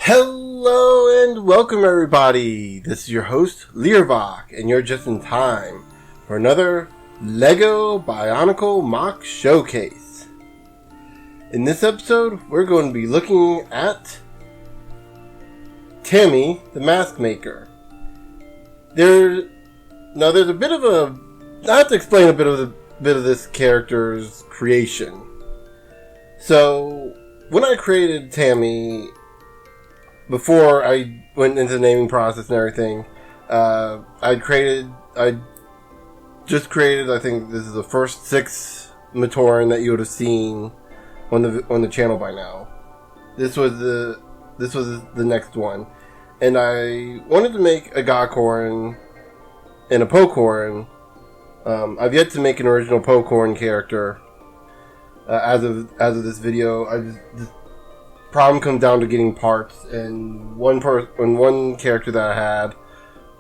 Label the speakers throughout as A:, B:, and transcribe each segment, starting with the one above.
A: Hello and welcome everybody, this is your host Learvok and you're just in time for another LEGO Bionicle MoC showcase. In this episode we're going to be looking at Tammy the Mask Maker. There's a bit of a, I have to explain a bit of this character's creation. So when I created Tammy, before I went into the naming process and everything, I just created, I think this is the first 6 Matoran that you would have seen on the channel by now. This was the next one. And I wanted to make a Gakoran and a Pokoran. I've yet to make an original Pokoran character as of this video. This problem comes down to getting parts, and one character that I had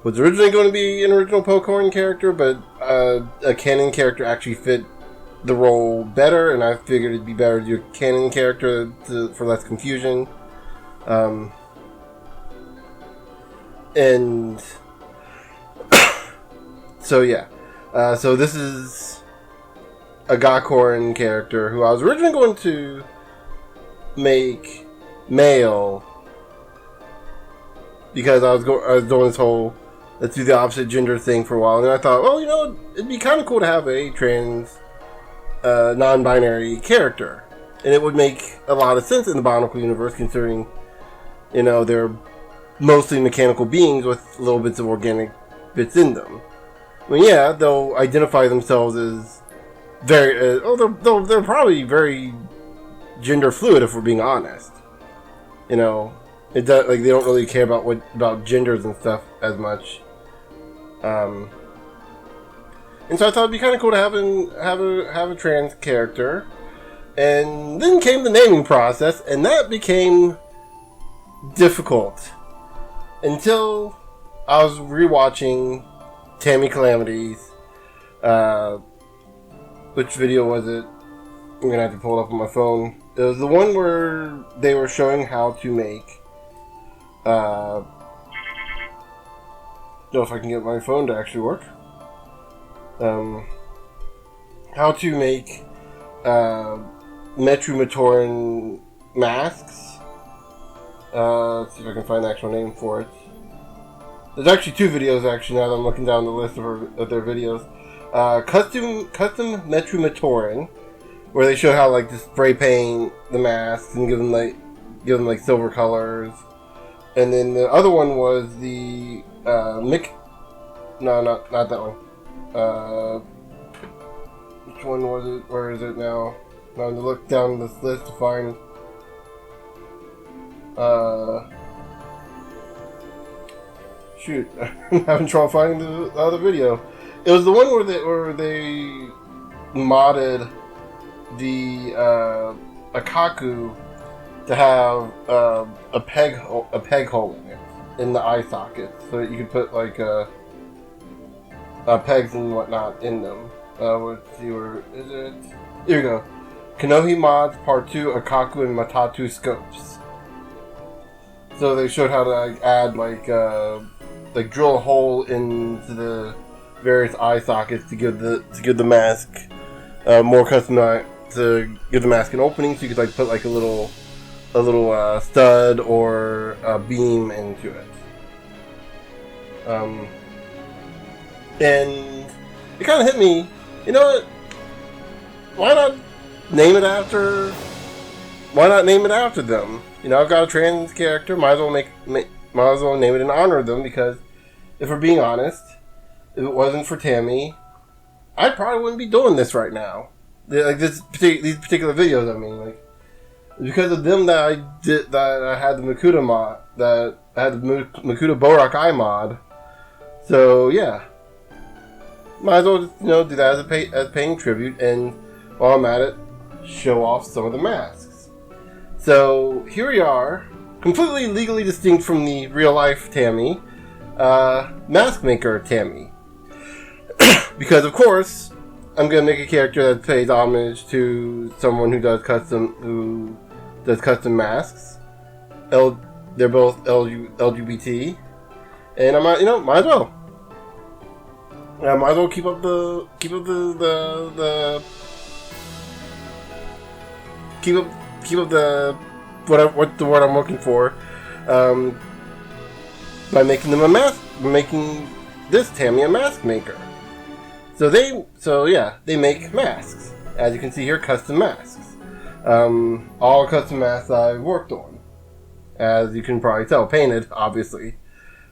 A: was originally going to be an original Pokémon character, but a canon character actually fit the role better, and I figured it'd be better to do a canon character for less confusion. And so yeah, so this is a Gakoran character who I was originally going to make male, because I was doing this whole let's do the opposite gender thing for a while, and then I thought, well, it'd be kind of cool to have a trans non-binary character, and it would make a lot of sense in the Bionicle universe, considering they're mostly mechanical beings with little bits of organic bits in them. I mean, yeah, they'll identify themselves as very they're probably very gender fluid, if we're being honest. They don't really care about genders and stuff as much. And so I thought it'd be kind of cool to have a trans character. And then came the naming process, and that became difficult until I was rewatching Tammy Calamity's. Which video was it? I'm gonna have to pull it up on my phone. It was the one where they were showing how to make. Know if I can get my phone to actually work. How to make Matoran masks. Let's see if I can find the actual name for it. There's actually 2 videos now that I'm looking down the list of their videos. Custom Matoran, where they show how to spray paint the masks and give them silver colors. And then the other one was the not that one. Which one was it? Where is it now? I'm going to look down this list to find shoot, I'm having trouble finding the other video. It was the one where they modded the Akaku to have a peg hole in it, in the eye socket, so that you could put pegs and whatnot in them. Let's see, where is it? Here we go. Kanohi Mods Part 2 Akaku and Matatu scopes. So they showed how to add drill a hole into the various eye sockets to give the mask more customized, to give the mask an opening, so you could put a little stud or a beam into it. And it kind of hit me. You know what? Why not name it after them? I've got a trans character. Might as well name it in honor of them, because if we're being honest, if it wasn't for Tammy, I probably wouldn't be doing this right now. These particular videos, I mean, because of them that I had the Makuta mod, that I had the Makuta Borak Eye mod. So yeah, might as well just, do that as paying tribute, and while I'm at it, show off some of the masks. So here we are, completely legally distinct from the real life Tammy, mask maker Tammy. Because of course, I'm gonna make a character that pays homage to someone who does custom masks. they're both LGBT, and I might, might as well. I might as well keep up the what's the word I'm looking for, by making them making this Tammy a mask maker. So they make masks. As you can see here, custom masks. All custom masks I've worked on, as you can probably tell, painted, obviously.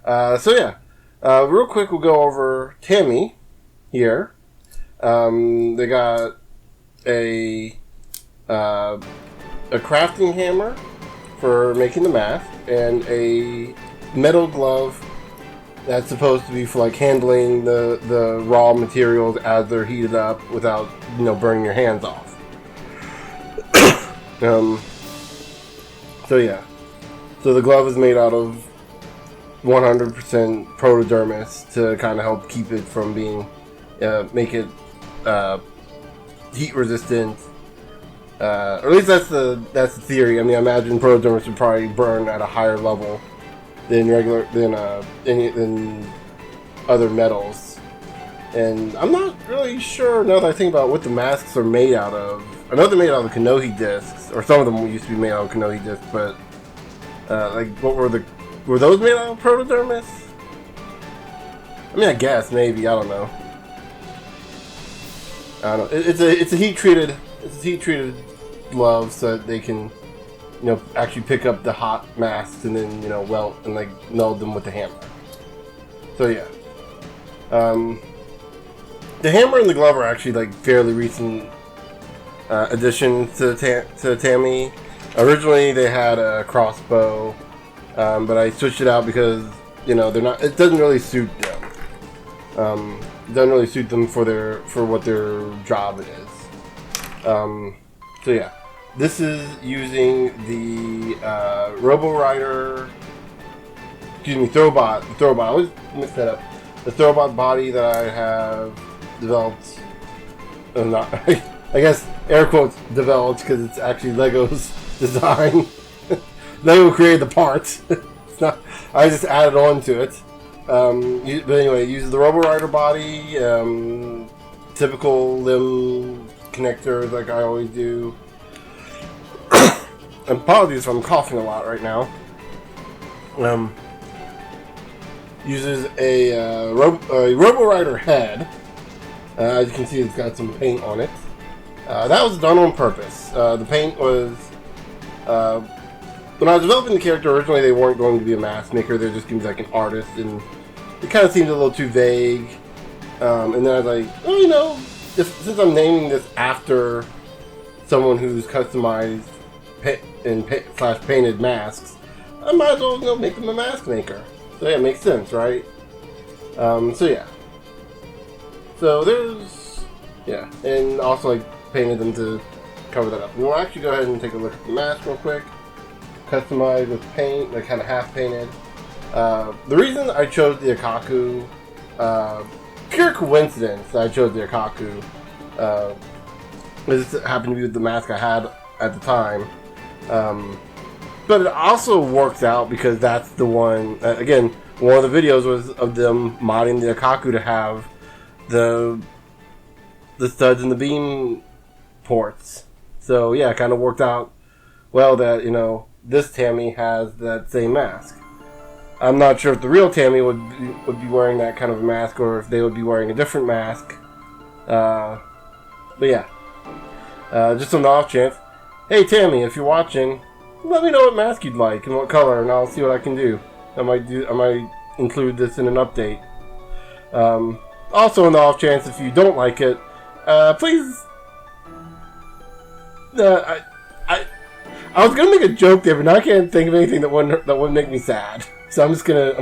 A: Real quick, we'll go over Tammy here. They got a crafting hammer for making the mask, and a metal glove that's supposed to be for like handling the raw materials as they're heated up without burning your hands off. So the glove is made out of 100% protodermis to kind of help keep it from being make it heat resistant. Or at least that's the theory. I mean, I imagine protodermis would probably burn at a higher level than other metals. And I'm not really sure now that I think about what the masks are made out of. I know they're made out of Kanohi discs, or some of them used to be made out of Kanohi discs, but what were those made out of protodermis? I mean, I guess maybe, I don't know. It's a heat treated glove so that they can actually pick up the hot masks and then weld and meld them with the hammer. So yeah, the hammer and the glove are actually fairly recent additions to Tammy. Originally they had a crossbow, but I switched it out because they're not. It doesn't really suit them. It doesn't really suit them for what their job is. So yeah, this is using the Throwbot. I always mix that up. The Throwbot body that I have developed. I guess air quotes developed because it's actually Lego's design. Lego created the parts. It's not. I just added on to it. But anyway, it uses the Robo-Rider body, typical limb connectors like I always do. Apologies if I'm coughing a lot right now. Uses a Robo-Rider head. As you can see, it's got some paint on it. That was done on purpose. The paint was... when I was developing the character, originally they weren't going to be a mask maker, they're just going to be an artist, and it kind of seemed a little too vague. And then I was like, well, since I'm naming this after someone who's customized slash painted masks, I might as well make them a mask maker. So yeah, it makes sense, right? So there's and also painted them to cover that up. And we'll actually go ahead and take a look at the mask real quick. Customized with paint, kind of half painted. The reason I chose the Akaku, pure coincidence that I chose the Akaku, this happened to be the mask I had at the time. But it also works out because that's the one, again, one of the videos was of them modding the Akaku to have the studs and the beam ports. So yeah, it kind of worked out well that, this Tammy has that same mask. I'm not sure if the real Tammy would be wearing that kind of a mask or if they would be wearing a different mask. But yeah, just on the off chance. Hey Tammy, if you're watching, let me know what mask you'd like and what color, and I'll see what I can do. I might include this in an update. Also, on the off chance if you don't like it, please. I was gonna make a joke there, but now I can't think of anything that wouldn't make me sad. So I'm just gonna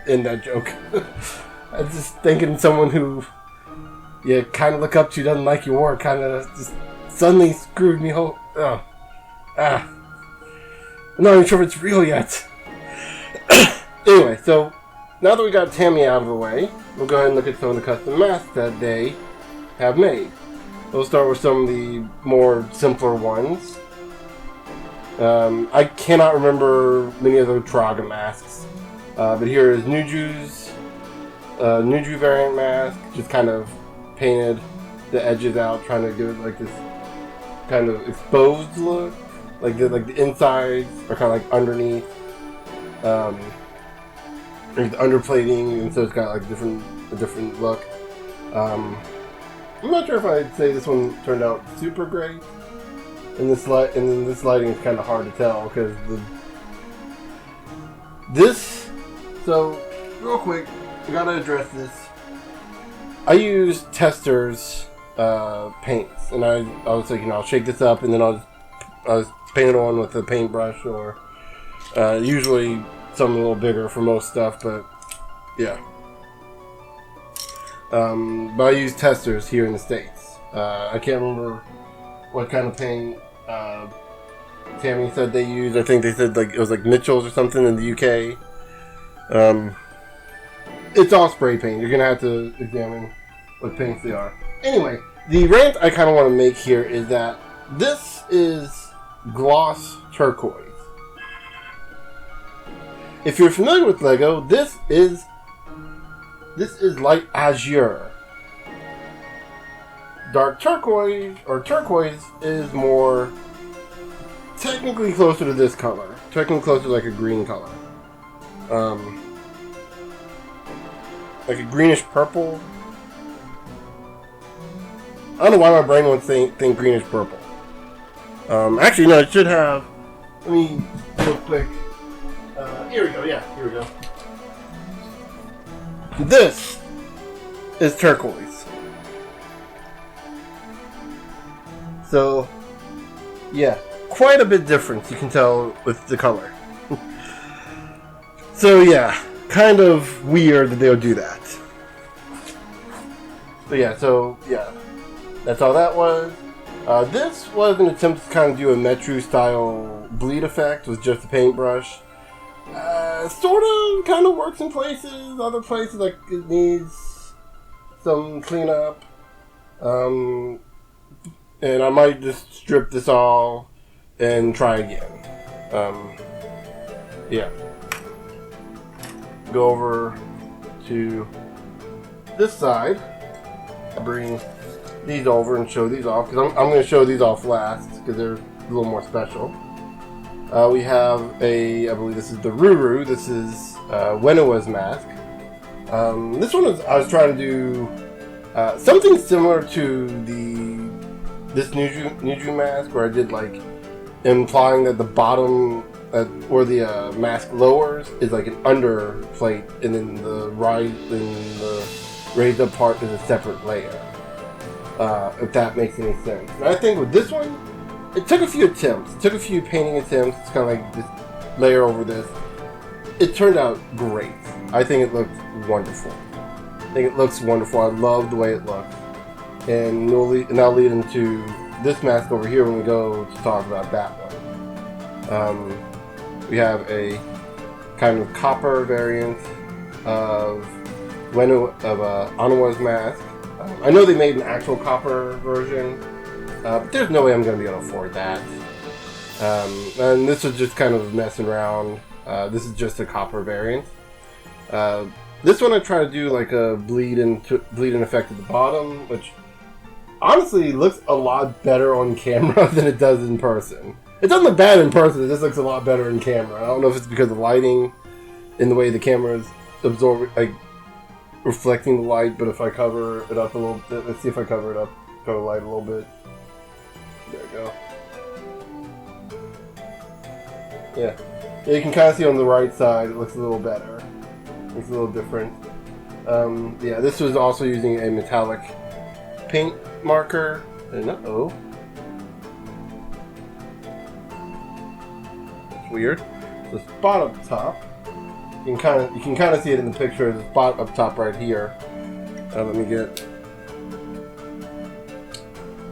A: end that joke. I'm just thinking someone who you kind of look up to doesn't like your work, kind of just suddenly screwed me whole. I'm not even sure if it's real yet. Anyway, so now that we got Tammy out of the way, we'll go ahead and look at some of the custom masks that they have made. We'll start with some of the more simpler ones. I cannot remember many of the Turaga masks, but here is Nuju's Nuju variant mask, just kind of painted the edges out, trying to give it like this kind of exposed look, like the insides are kind of like underneath, there's underplating, and so it's got like a different look. I'm not sure if I'd say this one turned out super great. In this lighting, it's kind of hard to tell because So, real quick, I gotta address this. I use Tester's paints, and I was like, I'll shake this up, and then I'll paint it on with a paintbrush, or usually something a little bigger for most stuff, but yeah. But I use Tester's here in the States. I can't remember what kind of paint Tammy said they used. I think they said like it was like Mitchell's or something in the UK. It's all spray paint. You're gonna have to examine what paints they are. Anyway, the rant I kind of want to make here is that this is gloss turquoise. If you're familiar with Lego, this is light azure. Dark turquoise, or turquoise, is more technically closer to this color. Technically closer to like a green color. Like a greenish purple. I don't know why my brain wants to think greenish purple. Actually, no, it should have. Let me real quick. Here we go. Yeah, here we go. This is turquoise. So, yeah, quite a bit difference, you can tell with the color. So, yeah, kind of weird that they would do that. But yeah, that's all that was. This was an attempt to kind of do a Metru style bleed effect with just a paintbrush. Sort of kind of works in places, other places like it needs some cleanup. And I might just strip this all and try again. Yeah. Go over to this side. Bring these over and show these off, because I'm going to show these off last because they're a little more special. We have I believe this is the Ruru. This is Wenowa's mask. This one I was trying to do something similar to this Nuju mask, where I did like implying that the bottom where the mask lowers is like an underplate, and then the raised up part is a separate layer. If that makes any sense. And I think with this one, it took a few attempts. It took a few painting attempts. It's kind of like this layer over this. It turned out great. I think it looked wonderful. I think it looks wonderful. I love the way it looks. And I'll lead into this mask over here when we go to talk about that one. We have a kind of copper variant of Wenowa's mask. I know they made an actual copper version, but there's no way I'm going to be able to afford that. And this was just kind of messing around. This is just a copper variant. This one I try to do like a bleed-in effect at the bottom, which honestly looks a lot better on camera than it does in person. It doesn't look bad in person, it just looks a lot better in camera. I don't know if it's because of lighting and the way the camera is absorbing, like reflecting the light, but if I cover it up a little bit, let's see if I cover it up, cover the light a little bit. There we go. Yeah, you can kind of see on the right side, it looks a little better. It's a little different. Yeah, this was also using a metallic paint marker. And that's weird. The spot up top. You can kind of see it in the picture. The spot up top right here. Let me get.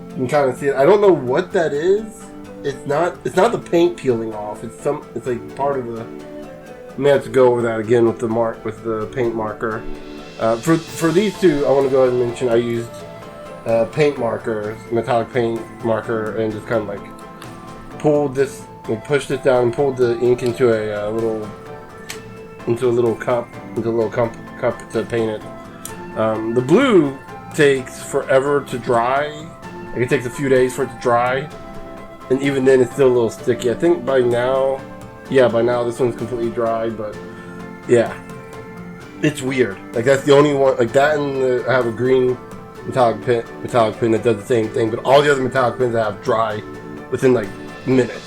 A: You can kind of see it. I don't know what that is. It's not the paint peeling off. It's like part of the. I may have to go over that again with the paint marker. For these two, I want to go ahead and mention I used paint markers, metallic paint marker, and just kind of like pulled this We pushed it down and pulled the ink into a little cup to paint it. The blue takes forever to dry. Like, it takes a few days for it to dry, and even then it's still a little sticky. I think by now this one's completely dried, but yeah, it's weird. Like, that's the only one like that, and I have a green metallic pin that does the same thing, but all the other metallic pins I have dry within like minutes.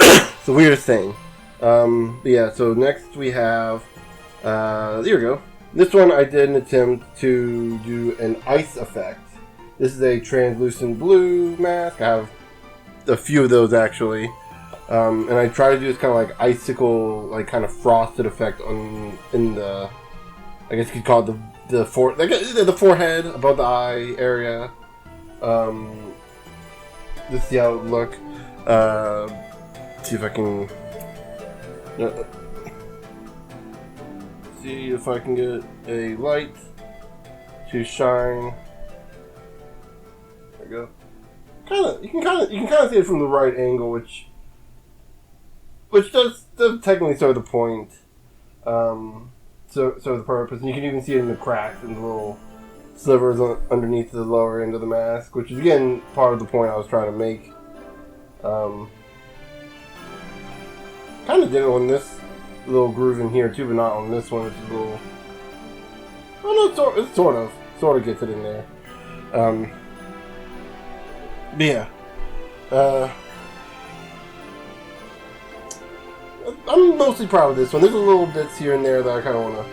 A: It's the weirdest thing. But yeah, so next we have there we go. This one I did an attempt to do an ice effect. This is a translucent blue mask. I have a few of those actually. And I try to do this kind of like icicle, like kind of frosted effect in the, I guess you could call it the forehead, above the eye area. Let's see how it would look. See if I can see if I can get a light to shine. There we go. You can kind of see it from the right angle, which does technically serve the point. So the purpose, and you can even see it in the cracks and the little slivers underneath the lower end of the mask, which is again part of the point I was trying to make. Kind of did it on this little groove in here too, but not on this one, which is a little. Oh no, it sort of gets it in there. But yeah. I'm mostly proud of this one. There's a little bits here and there that I kind of want to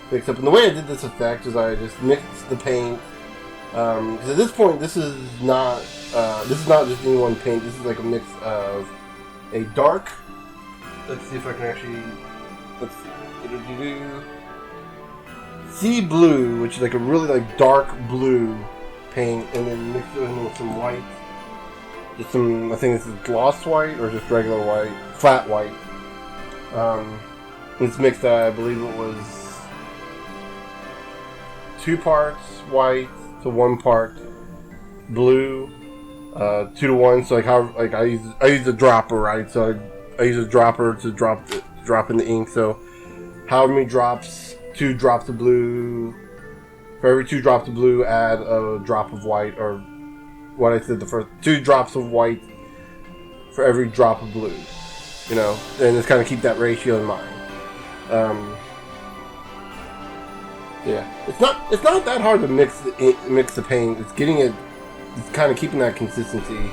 A: fix up. And the way I did this effect is I just mixed the paint. Because at this point, this is not just any one paint. This is like a mix of a dark. Let's see if I can actually. Let's see. Sea blue, which is like a really like dark blue paint, and then mix it in with some white. Just some, I think this is gloss white or just regular white, flat white. It's mixed, I believe it was 2 parts white to 1 part blue, 2 to 1. So like how I use a dropper, right? So I use a dropper to drop in the ink. So however many drops, 2 drops of blue. For every 2 drops of blue, add a drop of white, or what I said the first 2 drops of white for every drop of blue. You know, and just kind of keep that ratio in mind. Yeah, it's not that hard to mix the paint. It's kind of keeping that consistency.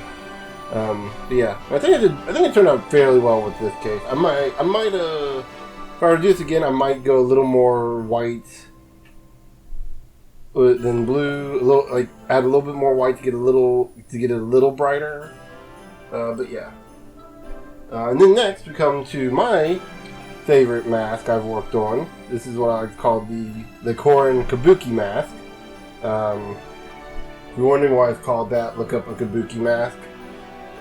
A: But yeah, I think it turned out fairly well with this case. I might if I were to do this again, I might go a little more white than blue. Add a little bit more white to get it a little brighter. But yeah. And then next we come to my favorite mask I've worked on. This is what I call the Korin Kabuki mask. If you're wondering why it's called that, look up a Kabuki mask,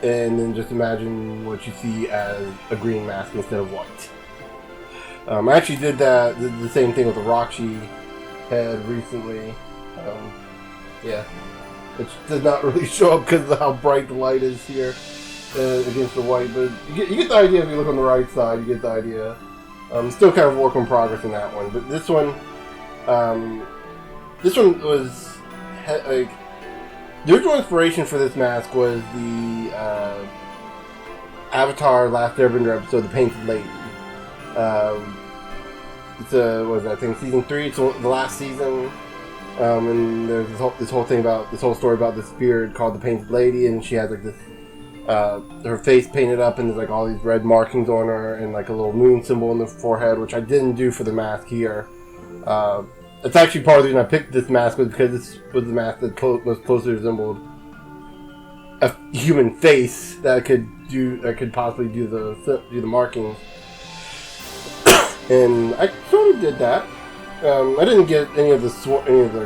A: and then just imagine what you see as a green mask instead of white. I actually did the same thing with the Roxy head recently. Yeah, which does not really show up because of how bright the light is here. Against the white, but you get the idea if you look on the right side. You get the idea. Still kind of work in progress in that one, but this one was like the original inspiration for this mask was the Avatar Last Airbender episode, The Painted Lady. It's I think season 3. It's the last season, and there's this whole story about this spirit called the Painted Lady, and she has like this. Her face painted up, and there's like all these red markings on her, and like a little moon symbol in the forehead, which I didn't do for the mask here. It's actually part of the reason I picked this mask was because this was the mask that most closely resembled a human face that could possibly do the markings. And I sort of did that. I didn't get any of the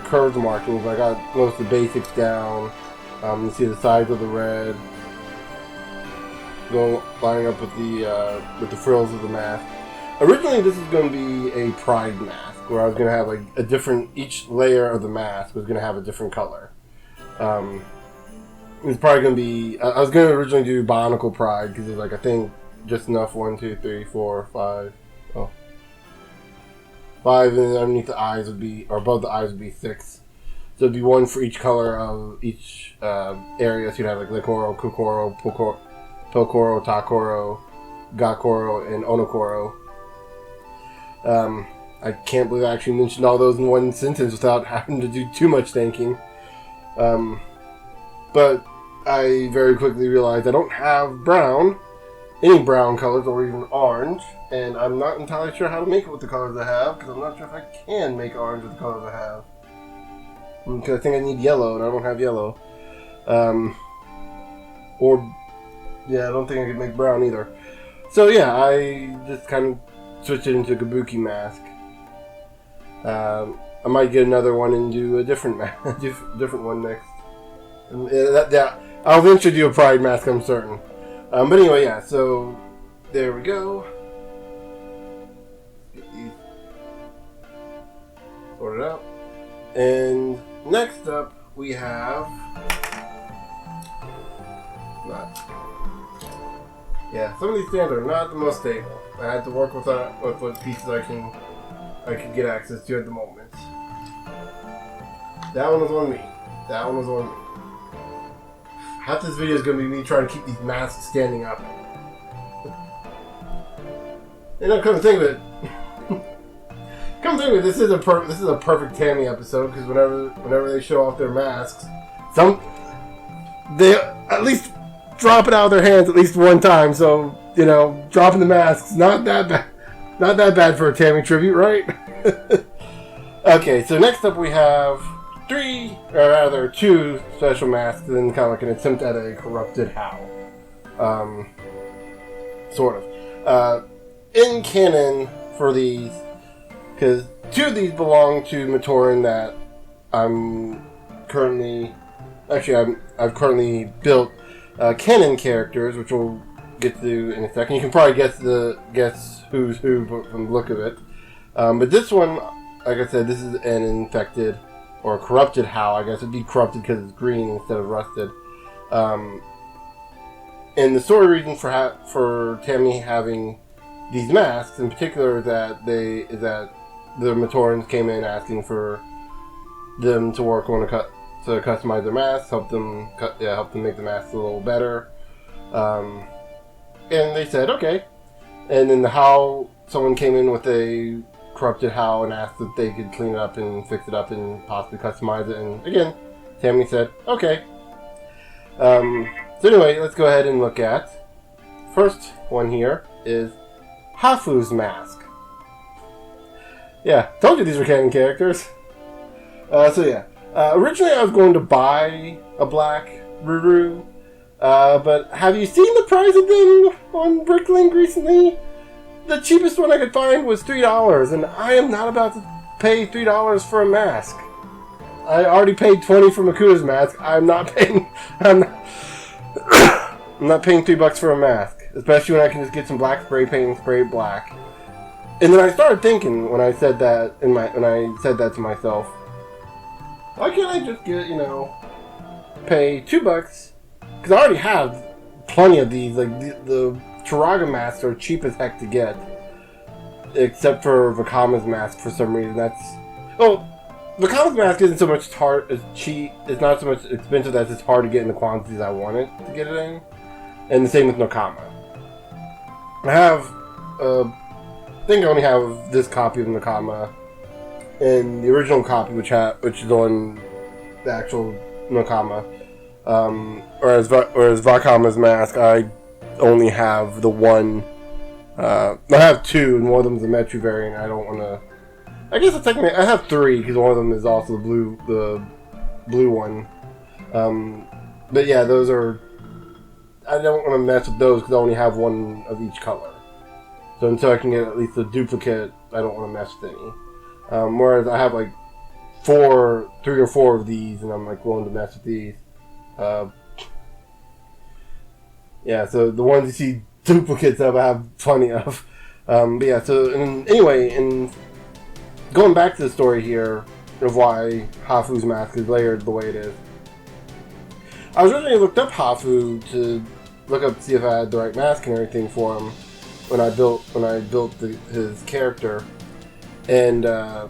A: curved markings, but I got most of the basics down. You see the sides of the red. Lining up with the frills of the mask. Originally, this is going to be a pride mask, where I was going to have like each layer of the mask was going to have a different color. it's probably going to be... I was going to originally do Bionicle Pride, because it's like, I think, just enough. 1, 2, 3, 4, 5. Oh. 5, and then underneath the eyes would be... Or above the eyes would be 6. So it'd be 1 for each color of each area. So you'd have like Licoro, Kukoro, Pilkoro, Takoro, Gakoro, and Onokoro. I can't believe I actually mentioned all those in one sentence without having to do too much thinking. But I very quickly realized I don't have any brown colors or even orange, and I'm not entirely sure how to make it with the colors I have, because I'm not sure if I can make orange with the colors I have. Because I think I need yellow, and I don't have yellow. Yeah, I don't think I could make brown either. So yeah, I just kind of switched it into a Kabuki mask. I might get another one and do a different different one next. And, I'll eventually do a Pride mask, I'm certain. But anyway, yeah, so there we go. Get these sorted out. And next up, we have... Yeah, some of these stands are not the most stable. I had to work with what pieces I can get access to at the moment. That one was on me. That one was on me. Half this video is going to be me trying to keep these masks standing up. And I'm come to think of it. Come to think of it, this is a perfect Tammy episode, because whenever they show off their masks, they at least drop it out of their hands at least one time. So dropping the masks, not that bad for a Tammy tribute, right? Okay, so next up we have 2 special masks, and then kind of like an attempt at a corrupted How. Sort of. In canon for these, because 2 of these belong to Matoran that I've currently built canon characters, which we'll get to in a second. You can probably guess who's who from the look of it. But this one, like I said, this is an infected or corrupted How. I guess it'd be corrupted because it's green instead of rusted. And the story reason for Tammy having these masks in particular is that the Matorans came in asking for them to work on to customize their masks, help them make the masks a little better. And they said okay. And then someone came in with a corrupted How and asked if they could clean it up and fix it up and possibly customize it. And again, Tammy said okay. So anyway, let's go ahead and look at first one here is Hafu's mask. Yeah, told you these were canon characters. So yeah, originally I was going to buy a black Ruru, but have you seen the price of them on Bricklink recently? The cheapest one I could find was $3, and I am not about to pay $3 for a mask. I already paid $20 for Makuda's mask. I'm not paying $3 for a mask, especially when I can just get some black spray paint and spray it black. And then I started thinking when I said that to myself, why can't I just get pay $2? Because I already have plenty of these. Like the Turaga masks are cheap as heck to get, except for Vakama's mask for some reason. Vakama's mask isn't so much cheap. It's not so much expensive as it's hard to get in the quantities I want it to get it in. And the same with Nokama. I think I only have this copy of Nokama, and the original copy, which is on the actual Nokama. Whereas Vakama's mask, I only have the one. I have 2, and one of them is a Metru variant. I don't want to. I guess technically I have 3 because one of them is also the blue one. But yeah, those are. I don't want to mess with those because I only have one of each color. So until I can get at least a duplicate, I don't want to mess with any. Whereas I have like 3 or 4 of these, and I'm like willing to mess with these. Yeah, so the ones you see duplicates of, I have plenty of. But yeah, so anyway, going back to the story here of why Hafu's mask is layered the way it is. I was originally looked up Hafu to look up, see if I had the right mask and everything for him when I built his character, and I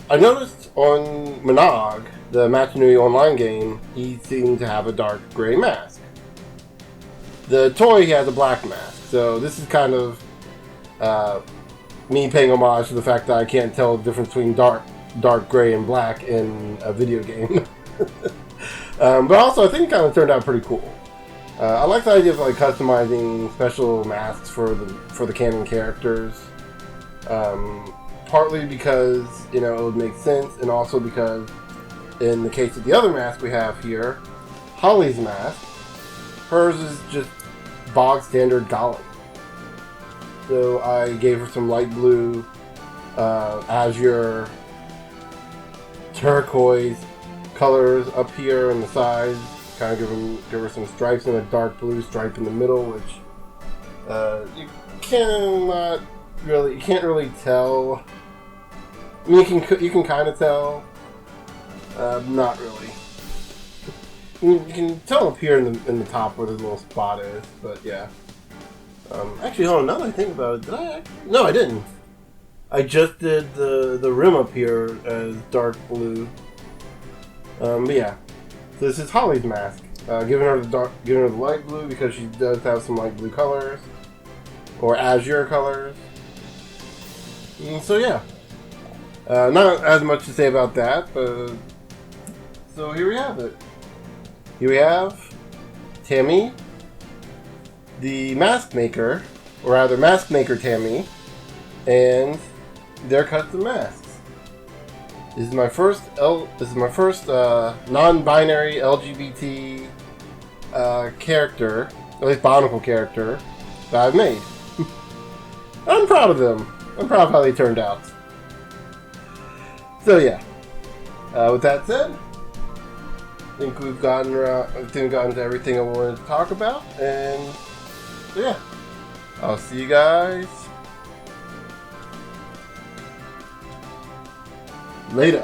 A: noticed on MOC, the Matanui online game, he seemed to have a dark gray mask. The toy, he has a black mask, so this is kind of me paying homage to the fact that I can't tell the difference between dark gray and black in a video game. But also, I think it kind of turned out pretty cool. I like the idea of like customizing special masks for the canon characters. Partly because, you know, it would make sense, and also because in the case of the other mask we have here, Holly's mask, hers is just bog standard golem. So I gave her some light blue, azure, turquoise colors up here on the sides, kind of give her some stripes and a dark blue stripe in the middle, which you can't really tell. I mean, you can kind of tell, not really. You can tell up here in the top where the little spot is, but yeah. Actually, hold on. Now that I think about it, did I? No, I didn't. I just did the rim up here as dark blue. But yeah, so this is Holly's mask. Giving her the light blue because she does have some light blue colors, or azure colors. So yeah. Not as much to say about that, but so here we have it. Here we have Tammy, the mask maker, or rather mask maker Tammy, and their custom masks. This is my first non-binary LGBT character, at least Bionicle character, that I've made. I'm proud of them. I'm proud of how they turned out. So yeah, with that said, I think we've gotten to everything I wanted to talk about, and so yeah, I'll see you guys later.